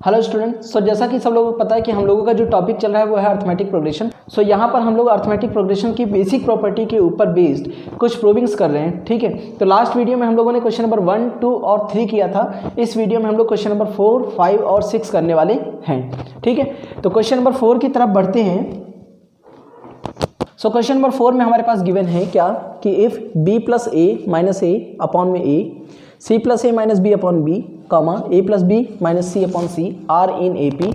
Hello student. सो जैसा कि सब लोगों को पता है कि हम लोगों का जो टॉपिक चल रहा है वो है अर्थमेटिक प्रोग्रेशन। सो यहाँ पर हम लोग अर्थमेटिक प्रोग्रेशन की बेसिक प्रॉपर्टी के ऊपर बेस्ड कुछ प्रूविंग्स कर रहे हैं। ठीक है, तो लास्ट वीडियो में हम लोगों ने क्वेश्चन नंबर 1, 2 और 3 किया था। इस वीडियो में हम लोग क्वेश्चन नंबर 4, 5 और 6 करने वाले हैं। ठीक है, तो क्वेश्चन नंबर 4 की तरफ बढ़ते हैं। सो क्वेश्चन नंबर 4 में हमारे पास गिवन है क्या कि if b plus a minus a upon में a, c plus a minus b upon b, comma a plus b minus c upon c are in AP,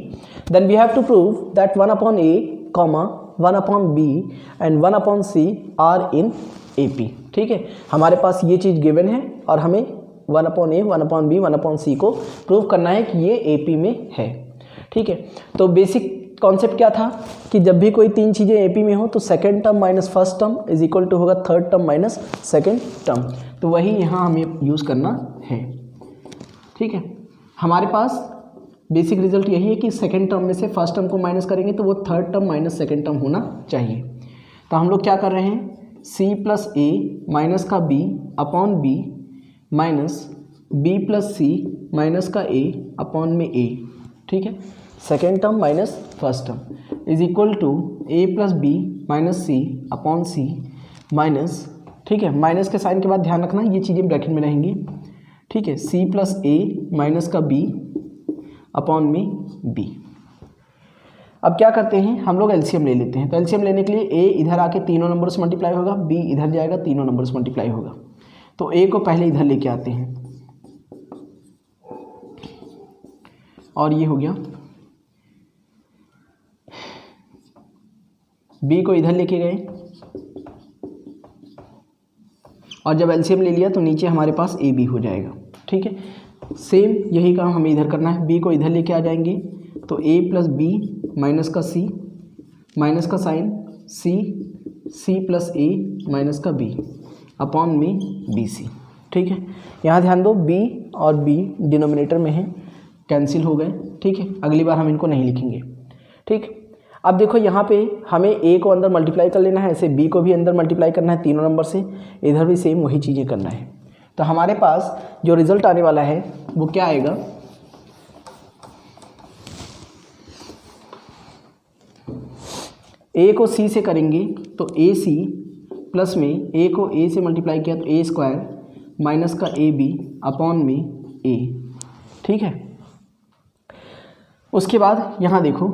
then we have to prove that 1 upon a, comma 1 upon b and 1 upon c are in AP। ठीक है, हमारे पास ये चीज़ given है और हमें 1 upon a, 1 upon b, 1 upon c को prove करना है कि ये AP में है। ठीक है, तो बेसिक कॉन्सेप्ट क्या था कि जब भी कोई तीन चीज़ें AP में हो तो second term minus first term is equal to होगा third term minus second term. तो वही यहाँ हमें यूज़ करना है। ठीक है, हमारे पास बेसिक रिजल्ट यही है कि सेकेंड टर्म में से फर्स्ट टर्म को माइनस करेंगे तो वो third term minus second term होना चाहिए। तो हम लोग क्या कर रहे हैं, c प्लस a माइनस का b upon b minus b plus c minus का a अपॉन में a। ठीक है, second term minus first term is equal to a plus b minus c upon c minus, ठीक है, minus के sign के बाद ध्यान रखना ये चीज़ें ब्रैकेट में रहेंगी। ठीक है, c प्लस a माइनस का b अपॉन में b। अब क्या करते हैं, हम लोग एलसीएम ले लेते हैं। तो एलसीएम लेने के लिए a इधर आके तीनों नंबर से मल्टीप्लाई होगा, b इधर जाएगा तीनों नंबर से मल्टीप्लाई होगा। तो a को पहले इधर लेके आते हैं और ये हो गया, b को इधर लेके गए और जब एलसीएम ले लिया तो नीचे हमारे पास ए बी हो जाएगा। ठीक है, सेम यही काम हमें इधर करना है। बी को इधर लेके आ जाएंगे तो ए प्लस बी माइनस का सी माइनस का साइन सी प्लस ए माइनस का बी अपॉन में बी सी। ठीक है, यहाँ ध्यान दो बी और बी डिनोमिनेटर में है, कैंसिल हो गए। ठीक है, अगली बार हम इनको नहीं लिखेंगे। ठीक, अब देखो यहाँ पे हमें a को अंदर मल्टीप्लाई कर लेना है, ऐसे b को भी अंदर मल्टीप्लाई करना है तीनों नंबर से, इधर भी सेम वही चीज़ें करना है। तो हमारे पास जो रिज़ल्ट आने वाला है वो क्या आएगा, a को c से करेंगे तो ac प्लस में a को a से मल्टीप्लाई किया तो a स्क्वायर माइनस का ab अपॉन में a। ठीक है, उसके बाद यहाँ देखो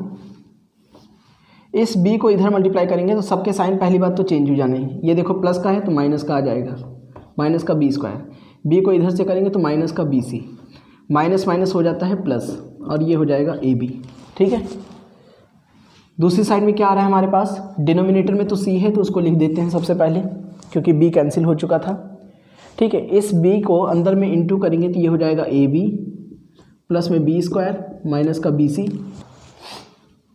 इस b को इधर मल्टीप्लाई करेंगे तो सबके साइन पहली बात तो चेंज हो जाने हैं। ये देखो प्लस का है तो माइनस का आ जाएगा, माइनस का b स्क्वायर। b को इधर से करेंगे तो माइनस का bc, माइनस माइनस हो जाता है प्लस और ये हो जाएगा ab। ठीक है, दूसरी साइड में क्या आ रहा है हमारे पास, डिनोमिनेटर में तो c है तो उसको लिख देते हैं सबसे पहले क्योंकि b कैंसिल हो चुका था। ठीक है, इस b को अंदर में इंटू करेंगे तो ये हो जाएगा ab प्लस में b स्क्वायर माइनस का bc।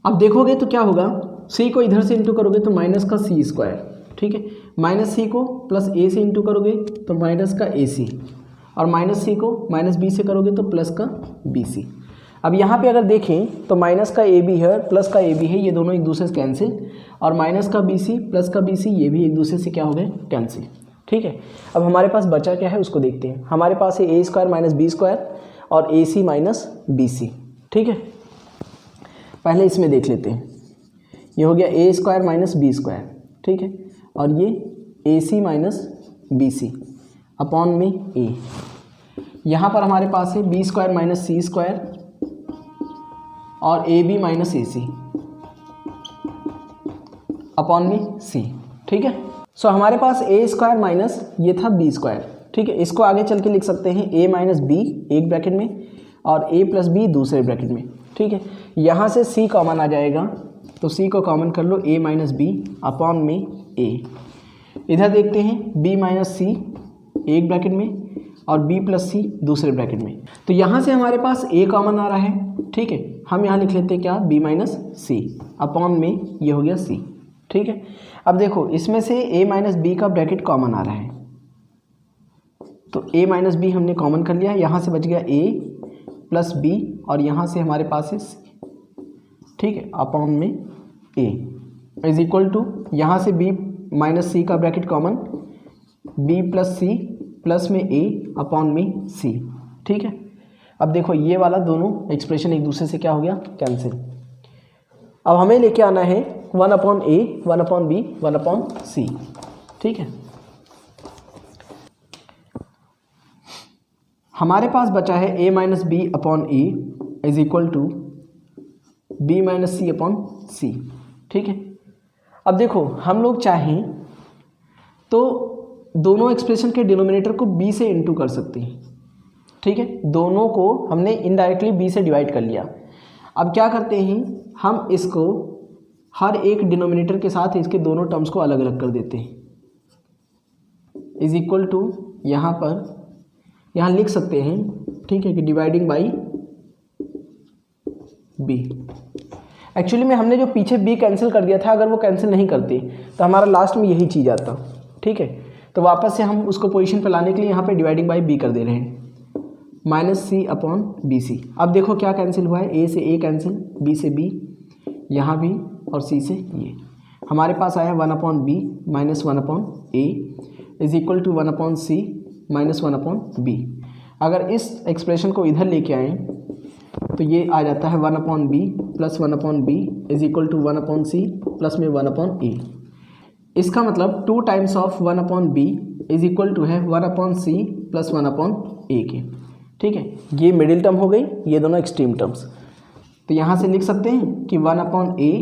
अब देखोगे तो क्या होगा, c को इधर से इंटू करोगे तो माइनस का c स्क्वायर। ठीक है, माइनस c को प्लस a से इंटू करोगे तो माइनस का ac और माइनस c को माइनस b से करोगे तो प्लस का bc। अब यहाँ पे अगर देखें तो माइनस का ab है प्लस का ab है, ये दोनों एक दूसरे से कैंसिल, और माइनस का bc प्लस का bc ये भी एक दूसरे से क्या हो गए, कैंसिल। ठीक है, अब हमारे पास बचा क्या है उसको देखते हैं। हमारे पास है a square minus b square और ac माइनस bc। ठीक है, पहले इसमें देख लेते हैं। ये हो गया a square minus B square. ठीक है, और ये ac minus B C upon में a। यहाँ पर हमारे पास है b square minus C square और ab minus A C upon में c। ठीक है, सो हमारे पास a स्क्वायर माइनस ये था b स्क्वायर। ठीक है, इसको आगे चल के लिख सकते हैं a माइनस बी एक ब्रैकेट में और a प्लस बी दूसरे ब्रैकेट में। ठीक है, यहाँ से c कॉमन आ जाएगा तो c को कॉमन कर लो a माइनस बी अपॉन में a। इधर देखते हैं b माइनस सी एक ब्रैकेट में और b प्लस सी दूसरे ब्रैकेट में। तो यहाँ से हमारे पास a कॉमन आ रहा है। ठीक है, हम यहाँ लिख लेते हैं क्या, b माइनस सी अपॉन में ये हो गया c। ठीक है, अब देखो इसमें से a माइनस बी का ब्रैकेट कॉमन आ रहा है तो a माइनस बी हमने कॉमन कर लिया, यहाँ से बच गया a प्लस b और यहाँ से हमारे पास है c। ठीक है, अपॉन में a इज इक्वल टू यहाँ से b माइनस सी का bracket common, b plus C plus में a अपॉन में c। ठीक है, अब देखो ये वाला दोनों एक्सप्रेशन एक दूसरे से क्या हो गया, कैंसिल। अब हमें लेके आना है 1/a, 1/b, 1/c, ठीक है। हमारे पास बचा है a minus B upon A is equal to b minus C upon C, ठीक है। अब देखो हम लोग चाहें तो दोनों एक्सप्रेशन के डिनोमिनेटर को b से इंटू कर सकते हैं, ठीक है। दोनों को हमने इनडायरेक्टली b से डिवाइड कर लिया। अब क्या करते हैं, हम इसको हर एक डिनोमिनेटर के साथ इसके दोनों टर्म्स को अलग अलग कर देते हैं, इज इक्वल टू यहाँ लिख सकते हैं, ठीक है, कि डिवाइडिंग बाई b। एक्चुअली में हमने जो पीछे b कैंसिल कर दिया था, अगर वो कैंसिल नहीं करते तो हमारा लास्ट में यही चीज़ आता, ठीक है। तो वापस से हम उसको पोजीशन पे लाने के लिए यहाँ पे डिवाइडिंग बाई b कर दे रहे हैं, minus C upon B C. अब देखो क्या कैंसिल हुआ है, a से a कैंसिल, b से b, यहाँ भी, और c से ये। हमारे पास आया 1/b minus 1/a is equal to 1/c minus 1/b। अगर इस एक्सप्रेशन को इधर लेके आएँ तो ये आ जाता है 1/b plus 1/b is equal to 1/c plus में 1/a। इसका मतलब 2 times of 1/b is equal to है 1/c प्लस 1/a के, ठीक है। ये मिडिल टर्म हो गई, ये दोनों एक्सट्रीम टर्म्स। तो यहाँ से लिख सकते हैं कि 1/a,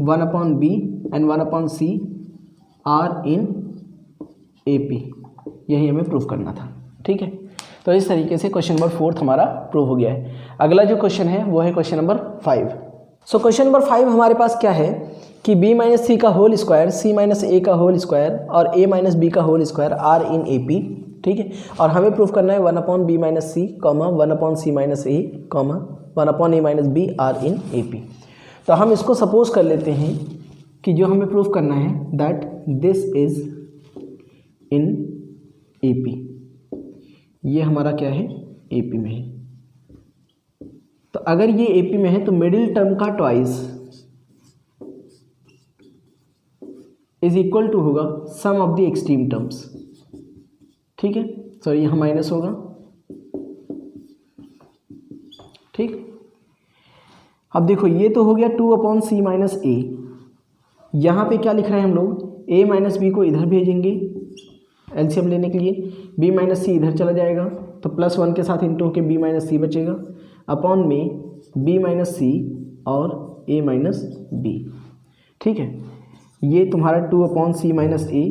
1/b and 1/c are in AP। यही हमें प्रूफ करना था, ठीक है। तो इस तरीके से क्वेश्चन नंबर 4 हमारा प्रूव हो गया है। अगला जो क्वेश्चन है वो है क्वेश्चन नंबर 5। सो क्वेश्चन नंबर 5 हमारे पास क्या है कि b माइनस सी का whole square, c minus A का होल स्क्वायर और a माइनस बी का whole square are in AP, ठीक है। और हमें प्रूफ करना है 1/b minus C, 1/c minus A, 1/a minus B are in AP। तो हम इसको सपोज कर लेते हैं कि जो हमें प्रूफ करना है that this is in AP। ये हमारा क्या है, AP में है। तो अगर ये AP में है तो मिडिल टर्म का ट्वाइस इज इक्वल टू होगा सम ऑफ द एक्सट्रीम टर्म्स, ठीक है। सॉरी यहाँ माइनस होगा, ठीक। अब देखो ये तो हो गया 2/c माइनस ए। यहाँ पे क्या लिख रहे हैं हम लोग, a माइनस बी को इधर भेजेंगे एलसीएम लेने के लिए, b माइनस सी इधर चला जाएगा तो +1 के साथ इंटू होकर b माइनस सी बचेगा, अपॉन में b माइनस सी और a माइनस बी, ठीक है। ये तुम्हारा 2/c माइनस ए,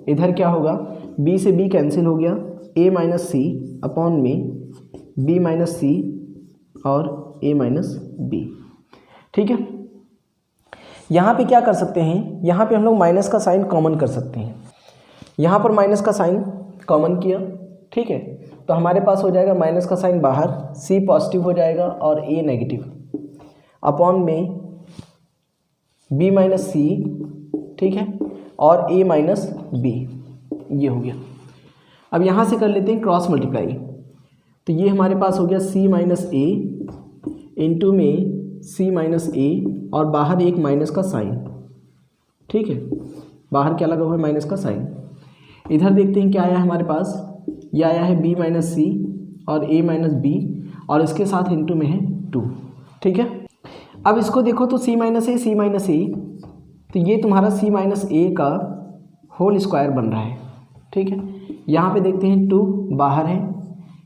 इधर क्या होगा, b से b कैंसिल हो गया, a माइनस सी अपॉन में b माइनस सी और a माइनस बी, ठीक है। यहाँ पे क्या कर सकते हैं, यहाँ पे हम लोग माइनस का साइन कॉमन कर सकते हैं। यहाँ पर माइनस का साइन कॉमन किया, ठीक है। तो हमारे पास हो जाएगा माइनस का साइन बाहर, c पॉजिटिव हो जाएगा और a नेगेटिव, अपॉन में b माइनस सी, ठीक है, और a माइनस बी, ये हो गया। अब यहाँ से कर लेते हैं क्रॉस मल्टीप्लाई। तो ये हमारे पास हो गया c माइनस ए इंटू में c माइनस ए और बाहर एक माइनस का साइन, ठीक है। बाहर क्या लगा हुआ है, माइनस का साइन। इधर देखते हैं क्या आया है हमारे पास, ये आया है b माइनस सी और a माइनस बी और इसके साथ इंटू में है 2, ठीक है। अब इसको देखो तो c माइनस ए, c माइनस ए, तो ये तुम्हारा c माइनस ए का होल स्क्वायर बन रहा है, ठीक है। यहाँ पे देखते हैं 2 बाहर है,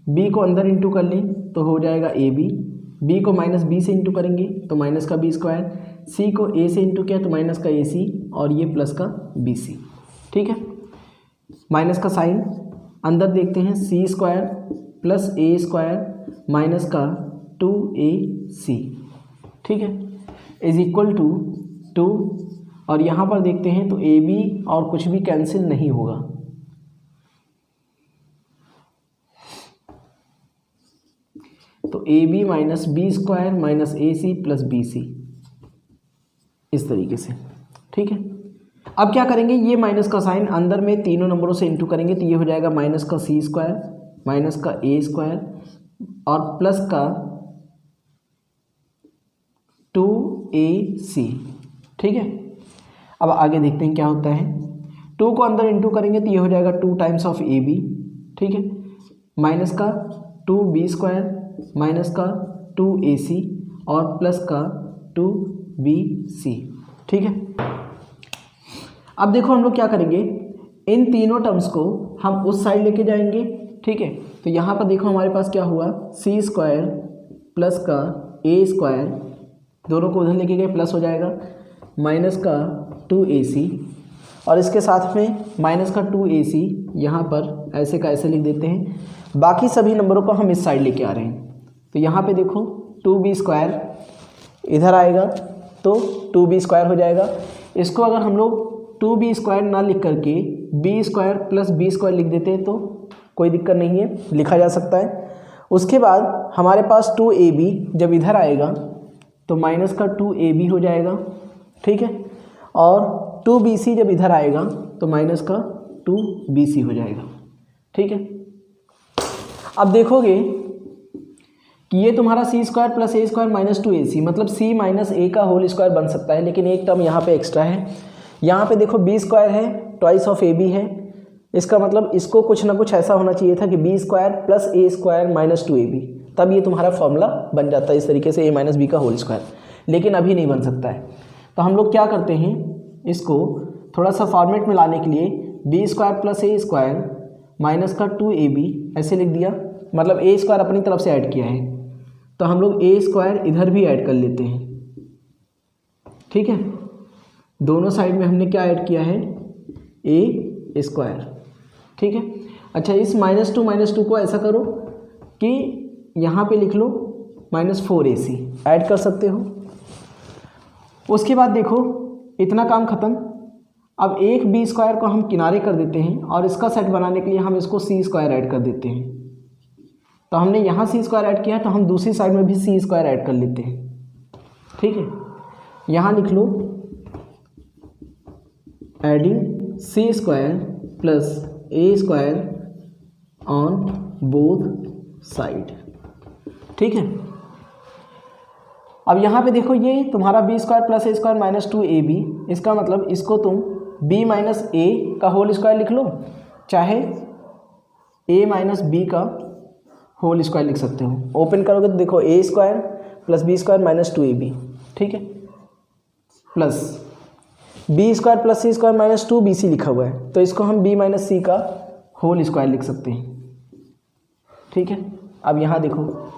b को अंदर इंटू कर लें तो हो जाएगा ab, b को माइनस b से इंटू करेंगे तो माइनस का b स्क्वायर, c को a से इंटू किया तो माइनस का ac और ये प्लस का bc, ठीक है। माइनस का साइन अंदर देखते हैं, c square plus a square minus का 2ac, ठीक है, इज इक्वल टू 2। और यहाँ पर देखते हैं तो ab और कुछ भी कैंसिल नहीं होगा, तो ab minus B square minus ac plus bc, इस तरीके से, ठीक है। अब क्या करेंगे, ये माइनस का साइन अंदर में तीनों नंबरों से इंटू करेंगे तो ये हो जाएगा माइनस का c स्क्वायर माइनस का a स्क्वायर और प्लस का 2ac, ठीक है। अब आगे देखते हैं क्या होता है, 2 को अंदर इंटू करेंगे तो ये हो जाएगा 2 टाइम्स ऑफ ab, ठीक है, माइनस का 2b स्क्वायर माइनस का 2ac और प्लस का 2bc। ठीक है, अब देखो हम लोग क्या करेंगे, इन तीनों टर्म्स को हम उस साइड लेके जाएंगे। ठीक है, तो यहाँ पर देखो हमारे पास क्या हुआ, सी स्क्वायर प्लस का ए स्क्वायर, दोनों को उधर लेके गए प्लस हो जाएगा, माइनस का 2ac और इसके साथ में माइनस का 2ac यहाँ पर ऐसे का ऐसे लिख देते हैं। बाकी सभी नंबरों को हम इस साइड लेके आ रहे हैं। तो यहाँ पे देखो 2b स्क्वायर इधर आएगा तो 2b स्क्वायर हो जाएगा। इसको अगर हम लोग 2b स्क्वायर ना लिख करके b square plus b square लिख देते हैं तो कोई दिक्कत नहीं है, लिखा जा सकता है। उसके बाद हमारे पास 2ab जब इधर आएगा तो माइनस का 2ab हो जाएगा। ठीक है, और 2bc जब इधर आएगा तो माइनस का 2bc हो जाएगा। ठीक है, अब देखोगे कि ये तुम्हारा सी square plus A square minus 2ac मतलब c माइनस ए का होल स्क्वायर बन सकता है, लेकिन एक टर्म यहाँ पे एक्स्ट्रा है। यहाँ पे देखो b स्क्वायर है, ट्वाइस ऑफ ab है, इसका मतलब इसको कुछ ना कुछ ऐसा होना चाहिए था कि b square plus A square minus 2ab, तब ये तुम्हारा फॉर्मूला बन जाता है इस तरीके से a माइनस बी का होल स्क्वायर, लेकिन अभी नहीं बन सकता है। तो हम लोग क्या करते हैं, इसको थोड़ा सा फॉर्मेट में लाने के लिए b square plus A square minus का 2ab ऐसे लिख दिया, मतलब ए स्क्वायर अपनी तरफ से ऐड किया है, तो हम लोग ए स्क्वायर इधर भी ऐड कर लेते हैं। ठीक है, दोनों साइड में हमने क्या ऐड किया है, ए स्क्वायर। ठीक है, अच्छा इस माइनस टू को ऐसा करो कि यहाँ पे लिख लो माइनस 4ac ऐड कर सकते हो। उसके बाद देखो इतना काम ख़त्म। अब एक b स्क्वायर को हम किनारे कर देते हैं और इसका सेट बनाने के लिए हम इसको c स्क्वायर ऐड कर देते हैं। तो हमने यहाँ c स्क्वायर ऐड किया तो हम दूसरी साइड में भी c स्क्वायर ऐड कर लेते हैं। ठीक है, यहाँ लिख लो adding c square plus A square on both side. ठीक है, अब यहाँ पे देखो ये तुम्हारा b square plus A square minus 2ab, इसका मतलब इसको तुम b माइनस ए का होल स्क्वायर लिख लो, चाहे a माइनस बी का होल स्क्वायर लिख सकते हो। ओपन करोगे तो देखो A square plus B square minus 2ab। ठीक है, plus B square plus C square minus 2bc लिखा हुआ है, तो इसको हम b माइनस सी का होल स्क्वायर लिख सकते हैं। ठीक है, अब यहाँ देखो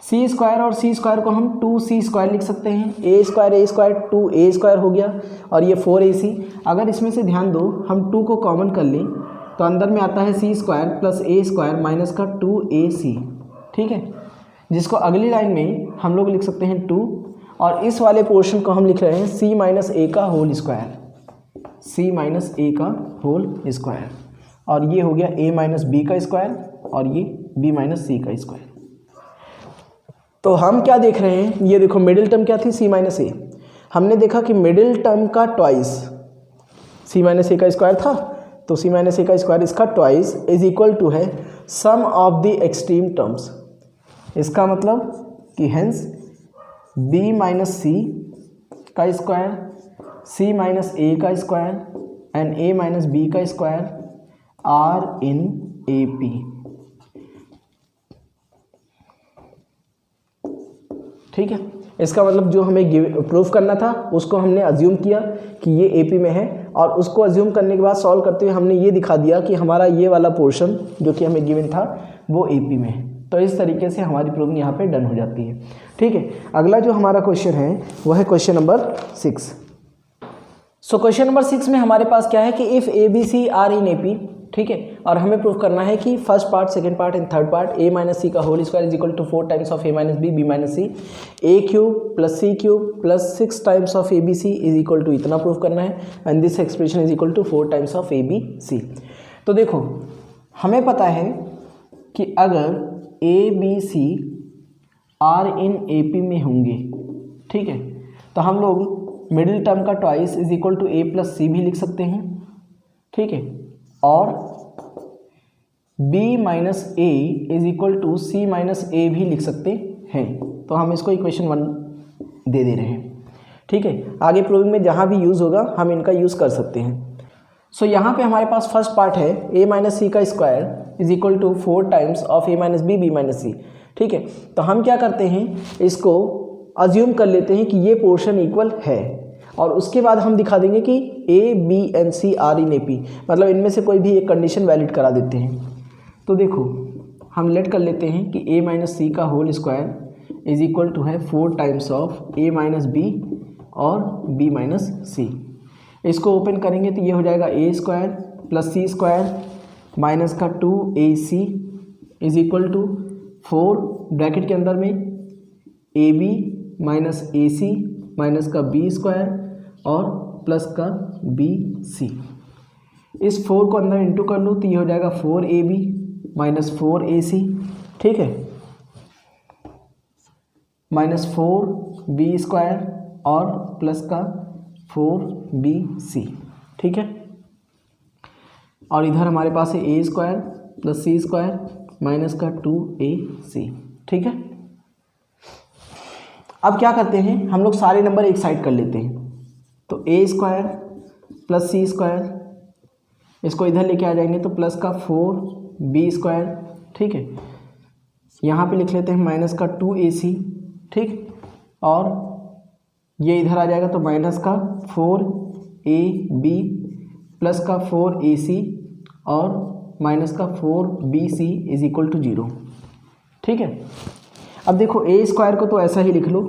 सी स्क्वायर और सी स्क्वायर को हम 2c स्क्वायर लिख सकते हैं, ए स्क्वायर 2a स्क्वायर हो गया और ये 4ac। अगर इसमें से ध्यान दो हम 2 को कॉमन कर लें तो अंदर में आता है सी square plus A square minus का 2ac। ठीक है, जिसको अगली लाइन में हम लोग लिख सकते हैं 2, और इस वाले पोर्शन को हम लिख रहे हैं c माइनस ए का whole square, c minus A का होल स्क्वायर, और ये हो गया a माइनस बी का स्क्वायर और ये b माइनस सी का स्क्वायर। तो हम क्या देख रहे हैं, ये देखो मिडिल टर्म क्या थी, c माइनस ए। हमने देखा कि मिडिल टर्म का ट्वाइस c माइनस ए का स्क्वायर था, तो c माइनस ए का स्क्वायर इसका ट्वाइस इज इक्वल टू है सम ऑफ द एक्सट्रीम टर्म्स। इसका मतलब कि हेंस b माइनस सी का स्क्वायर, c माइनस ए का square and a minus B का स्क्वायर आर इन AP। ठीक है, इसका मतलब जो हमें प्रूफ करना था उसको हमने अज्यूम किया कि ये AP में है, और उसको अज्यूम करने के बाद सॉल्व करते हुए हमने ये दिखा दिया कि हमारा ये वाला पोर्शन जो कि हमें गिवन था वो AP में है। तो इस तरीके से हमारी प्रूविंग यहाँ पे डन हो जाती है। ठीक है, अगला जो हमारा क्वेश्चन है वह है question number 6। So question number 6 में हमारे पास क्या है कि if ABC are in AP। ठीक है, और हमें प्रूफ करना है कि first part, second part and third part a minus C का whole square is equal to 4 times of a minus B minus C, a cube plus c cube plus 6 times of abc is equal to इतना proof करना है, and this expression is equal to 4 times of abc। तो देखो हमें पता है कि अगर abc आर इन AP में होंगे, ठीक है, तो हम लोग मिडिल टर्म का twice is equal to a plus C भी लिख सकते हैं। ठीक है, और b minus A is equal to C minus A भी लिख सकते हैं। तो हम इसको इक्वेशन 1 दे रहे हैं। ठीक है, आगे प्रूविंग में जहाँ भी यूज़ होगा हम इनका यूज़ कर सकते हैं। सो यहाँ पे हमारे पास फर्स्ट पार्ट है a माइनस सी का square is equal to 4 times of a minus B minus C. ठीक है। तो हम क्या करते हैं, इसको अज्यूम कर लेते हैं कि ये पोर्शन इक्वल है, और उसके बाद हम दिखा देंगे कि A B and C are in A P, मतलब इनमें से कोई भी एक कंडीशन वैलिड करा देते हैं। तो देखो हम लेट कर लेते हैं कि a माइनस सी का whole square is equal to है 4 times of a minus B और b माइनस सी। इसको ओपन करेंगे तो ये हो जाएगा a square plus C square minus का 2ac is equal to 4 bracket के अंदर में ab माइनस ac माइनस का b स्क्वायर और प्लस का bc। इस 4 को अंदर इंटू कर लूँ तो ये हो जाएगा 4ab माइनस 4ac, ठीक है, माइनस 4b स्क्वायर और प्लस का 4bc, ठीक है। और इधर हमारे पास है a square plus C square minus का 2ac, ठीक है। अब क्या करते हैं, हम लोग सारे नंबर एक साइड कर लेते हैं। तो a square plus C square, इसको इधर लेके आ जाएंगे तो प्लस का 4b स्क्वायर, ठीक है। यहाँ पे लिख लेते हैं माइनस का 2ac, ठीक, और ये इधर आ जाएगा तो माइनस का 4ab प्लस का 4ac और माइनस का 4bc इज इक्वल टू 0, ठीक है। अब देखो a स्क्वायर को तो ऐसा ही लिख लो,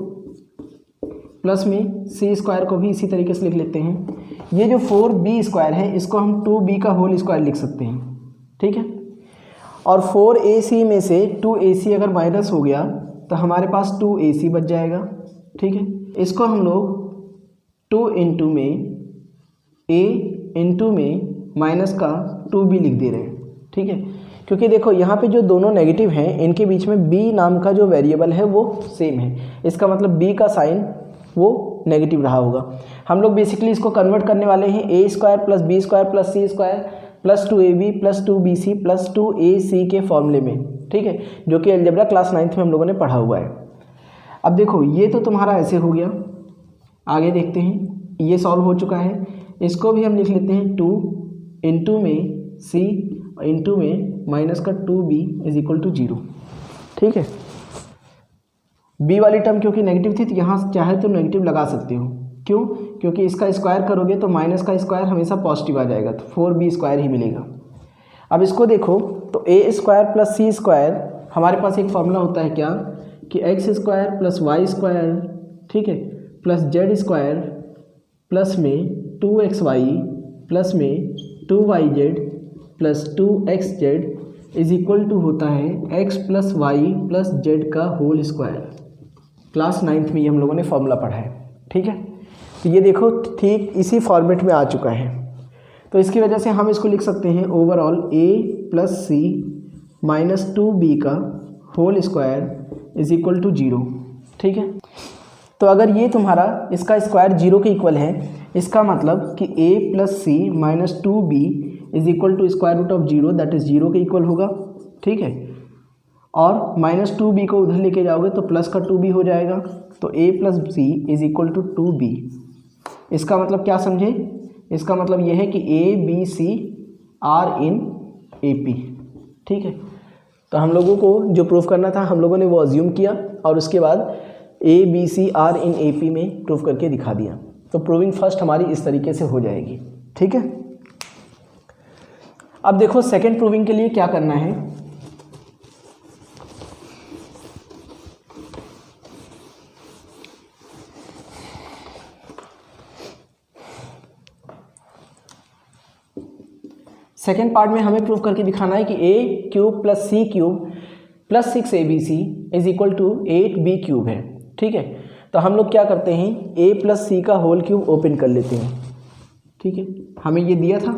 प्लस में सी स्क्वायर को भी इसी तरीके से लिख लेते हैं। ये जो 4b स्क्वायर है इसको हम 2b का होल स्क्वायर लिख सकते हैं, ठीक है। और 4ac में से 2ac अगर माइनस हो गया तो हमारे पास 2ac बच जाएगा, ठीक है। इसको हम लोग 2 इंटू में a इंटू में माइनस का 2b लिख दे रहे हैं, ठीक है, क्योंकि देखो यहाँ पे जो दोनों नेगेटिव हैं इनके बीच में b नाम का जो वेरिएबल है वो सेम है, इसका मतलब b का साइन वो नेगेटिव रहा होगा। हम लोग बेसिकली इसको कन्वर्ट करने वाले हैं a square plus B square plus C square plus 2ab plus 2bc plus 2ac के फॉर्मूले में, ठीक है, जो कि अलजेब्रा क्लास 9th में हम लोगों ने पढ़ा हुआ है। अब देखो ये तो तुम्हारा ऐसे हो गया, आगे देखते हैं, ये सॉल्व हो चुका है। इसको भी हम लिख लेते हैं 2 इंटू में c इंटू में माइनस का 2b इज इक्वल टू 0, ठीक है। b वाली टर्म क्योंकि नेगेटिव थी तो यहाँ चाहे तो नेगेटिव लगा सकते हो, क्यों, क्योंकि इसका स्क्वायर करोगे तो माइनस का स्क्वायर हमेशा पॉजिटिव आ जाएगा, तो 4b स्क्वायर ही मिलेगा। अब इसको देखो तो a square plus C square, हमारे पास एक फॉर्मूला होता है क्या कि X square plus Y square, ठीक है, प्लस जेड स्क्वायर प्लस में 2xy प्लस में 2yz plus 2xz is equal to होता है x plus Y plus Z का होल स्क्वायर। क्लास 9th में ये हम लोगों ने फॉर्मूला पढ़ा है, ठीक है। तो ये देखो ठीक इसी फॉर्मेट में आ चुका है, तो इसकी वजह से हम इसको लिख सकते हैं overall a plus C minus 2b का whole square is equal to 0, ठीक है। तो अगर ये तुम्हारा इसका स्क्वायर 0 के इक्वल है, इसका मतलब कि a plus C minus 2b is equal to square root of 0, that is 0 के इक्वल होगा, ठीक है। और माइनस 2b को उधर लेके जाओगे तो प्लस का 2b हो जाएगा, तो a plus C is equal to 2b। इसका मतलब क्या समझे, इसका मतलब यह है कि a b c are in A P, ठीक है। तो हम लोगों को जो प्रूफ करना था हम लोगों ने वो अज्यूम किया और उसके बाद a b c are in A P में प्रूफ करके दिखा दिया। तो प्रूविंग फर्स्ट हमारी इस तरीके से हो जाएगी, ठीक है। अब देखो सेकंड प्रूविंग के लिए क्या करना है। सेकेंड पार्ट में हमें प्रूव करके दिखाना है कि a cube plus C cube plus 6abc is equal to 8b cube है, ठीक है। तो हम लोग क्या करते हैं, a प्लस सी का होल क्यूब ओपन कर लेते हैं, ठीक है। हमें ये दिया था,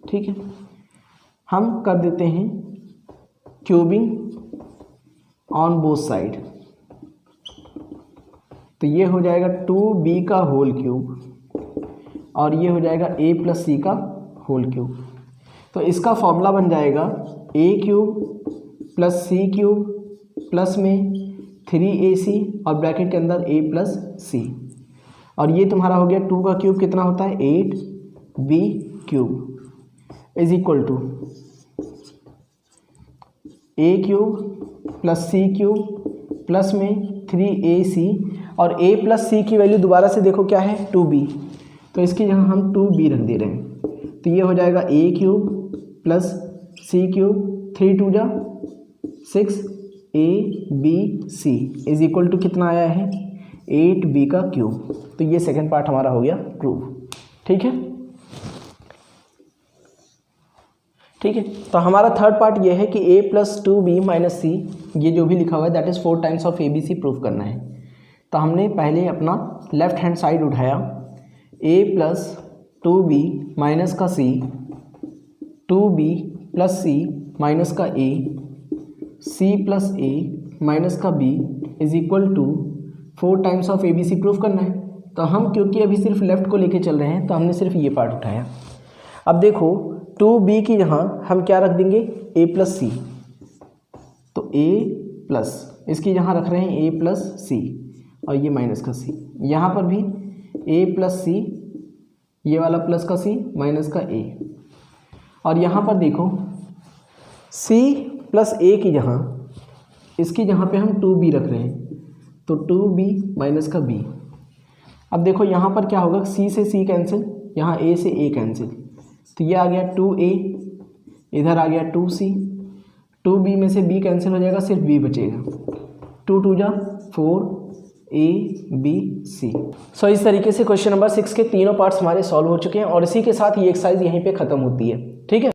ठीक है। हम कर देते हैं क्यूबिंग ऑन बोथ साइड, तो ये हो जाएगा 2b का होल क्यूब और ये हो जाएगा a प्लस सी का होल क्यूब। तो इसका फॉर्मूला बन जाएगा a cube plus C cube plus में 3ac और ब्रैकेट के अंदर a प्लस सी, और ये तुम्हारा हो गया 2 का क्यूब कितना होता है 8b cube is equal to A cube plus C cube plus में 3ac, और a प्लस सी की वैल्यू दोबारा से देखो क्या है 2b, तो इसकी जगह हम 2b रख दे रहे हैं। तो ये हो जाएगा a cube plus C cube 3 2 जा 6 abc इज इक्वल टू कितना आया है 8b का क्यूब। तो ये सेकंड पार्ट हमारा हो गया प्रूव। ठीक है, ठीक है। तो हमारा थर्ड पार्ट ये है कि a प्लस 2b माइनस सी, ये जो भी लिखा हुआ है that is 4 times of abc prove करना है। तो हमने पहले अपना लेफ्ट हैंड साइड उठाया, a प्लस 2b माइनस का c, 2b plus c minus का a, c plus a minus का b is equal to 4 times of abc prove करना है। तो हम क्योंकि अभी सिर्फ लेफ्ट को लेके चल रहे हैं तो हमने सिर्फ ये पार्ट उठाया। अब देखो 2b की यहाँ हम क्या रख देंगे a प्लस सी, तो a प्लस इसकी यहाँ रख रहे हैं a प्लस सी और ये माइनस का c, यहाँ पर भी a प्लस सी, ये वाला प्लस का c माइनस का a, और यहाँ पर देखो c प्लस a की जहाँ इसकी जहाँ पे हम 2b रख रहे हैं, तो 2b माइनस का b। अब देखो यहाँ पर क्या होगा, c से c कैंसिल, यहाँ a से a कैंसिल, तो ये आ गया 2a, इधर आ गया 2c, 2b में से b कैंसिल हो जाएगा, सिर्फ b बचेगा, 2 2 जा 4 a b c। सो इस तरीके से क्वेश्चन नंबर 6 के तीनों पार्ट्स हमारे सॉल्व हो चुके हैं और इसी के साथ ये एक्सरसाइज यहीं पे ख़त्म होती है। ठीक है।